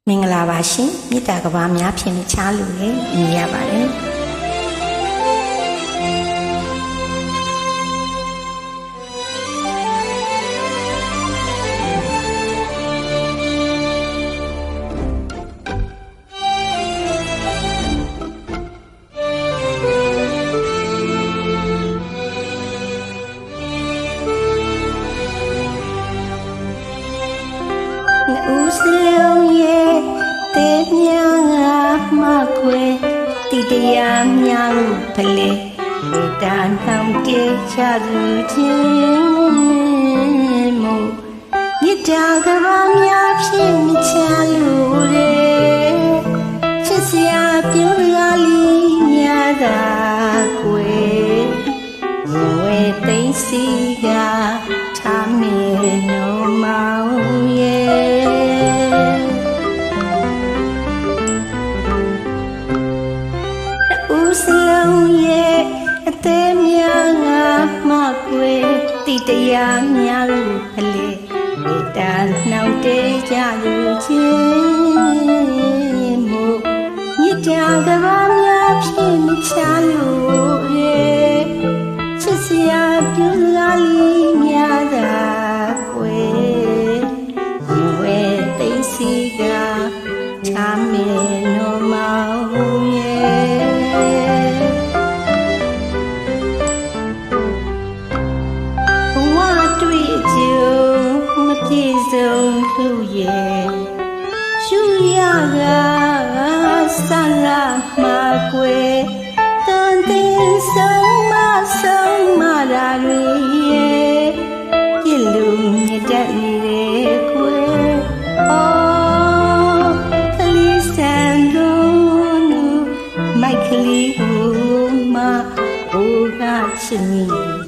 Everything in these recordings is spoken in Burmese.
မင်္ဂလာပါရှင်မေတ္တာကဘာများဖြင့်ချားလို့လေမြင်ရပါတယ်ဦးစလုံးရဲ့တေမြာငါမခွေတိတရားများလို့ဖလေမေတ္တာတောင်းတချသူခြင်းမို့မေတ္တာကဘာများဖြင့်ချလို့လေချစ်စရာပြုလာလီများသာခွေဝေသိစီကထားမေနောမောင်ရဲ့ဦးစလုံးရဲ့အသေးများငါမကွယ်တိတရားများလို့ဖလေမေတ္တာနှောင့်တကြလို့ခြင်းမို့မေတ္တာကဘာများဖြင့်ချလို့လေချစ်စရာပြုလာလီများသာကွယ်ဝဲသိစီကချမ်းမေနောမောင်ရဲ့ဘဝတွေ့ကြုံမပြေဆုံးလူရဲ့ရှူရကဆန္ဒမှာကွယ်တန်တင်ဆုံးမရာတွေရဲ့ပြည့်လူမြတ်တတ်နေတဲ့ကွယ်အော်ခလီစံတို့နူမိုက်ကလေးကိုမဘိုးကချစ်မိ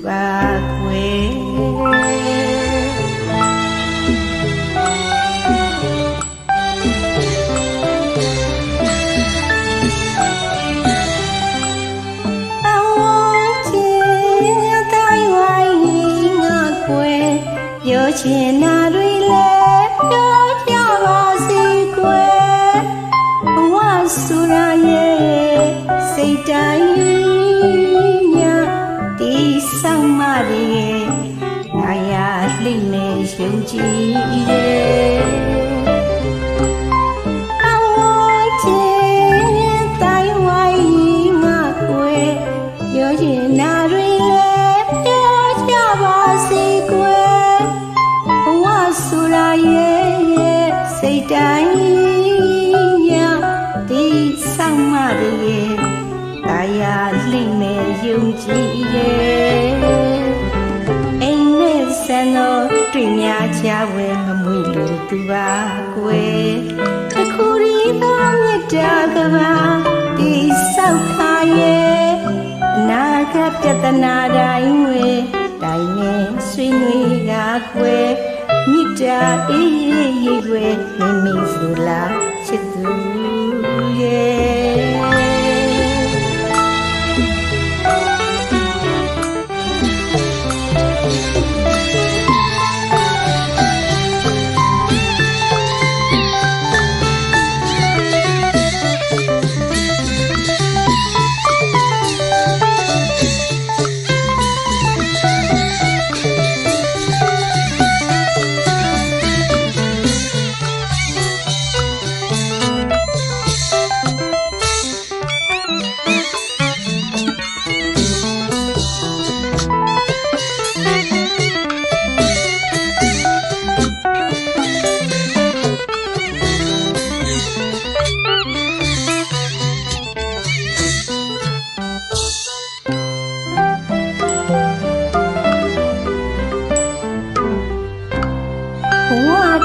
ပါကွယ်ပြောချင်တာတွေလည်းပြောကြပါစေကွယ်ဘဝဆိုရရဲ့စိတ်တိုင်းညာဒီဆောင်မရဲ့နာရလိမ့်နေယုံကြည်ရဲ့ပြောချင်တာတွေလည်းပြောကြပါစေကွယ်ဆိုရရဲ့စိတ်တိုင်းညာဒီဆောင်မရဲ့တာယာလိမ့်မယ်ယုံကြည်ရဲ့အိမ်နဲ့ဆန်တော့တွေ့များချဝဲမမွေလို့သူပါကွယ်တခုရီပါမြတ်တာကပါဒီဆောက်ခါရဲ့အနာဂတ်ပြဿနာတိုင်းဝဲတိုင်းနဲ့ဆွေးနွေးတာကွယ်မေတ္တာအေးအေးွယ်မိမိဆိုလာချစ်သူရဲ့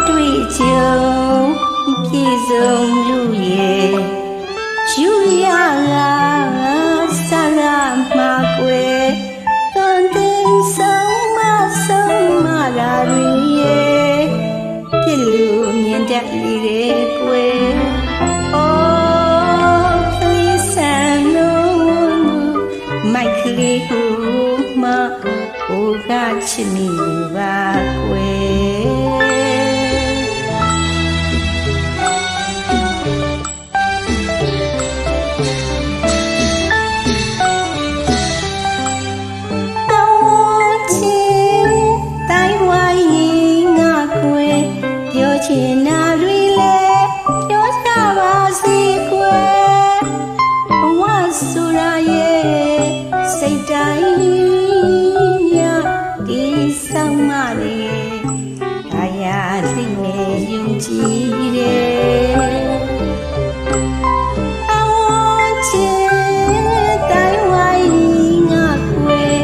တွေ့ကြုံပြေဆုံးလူရဲ့ယူရလာဆရာမကွယ်တန်တင်ဆုံးမရာတွေရဲ့ပြည့်လူမြင်တတ်လေတဲ့ကွယ်အော်ခလီဆန်လို့မိုက်ကလေးကိုမဘိုးကချစ်မိပါကွယ် ကြည်တယ်အဝန်းချစ်တိုင်းဝိုင်းငါကွယ်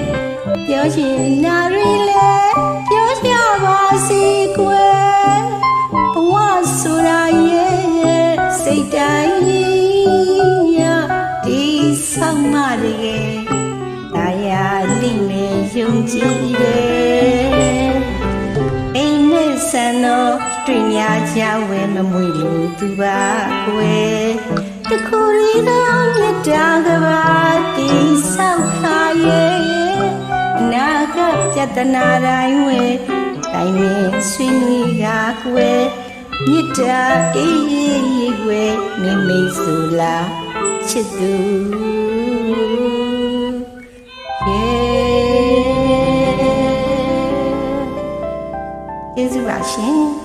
ပြောချင်နာရီလဲပြောကြပါစေကွယ်ဘဝဆိုတာရဲ့စိတ်တိုင်းဒီဆောင်မတကယ်တရားလိမေယုံကြည်တယ်အိမ်နဲ့ဆန်တော့တွေ့များကြဝဲမမွေလို့သူပါကွယ်တခုရီတော့မြတ်တာကပါဒီဆောင်ခါရဲ့အနာကပြတနာတိုင်းဝဲတိုင်းနဲ့ဆွေးနွေးကကွယ်မြတ်တာအေးအေးကွယ်မိမိဆိုလားချစ်သူကျေးဇူးပါရှင်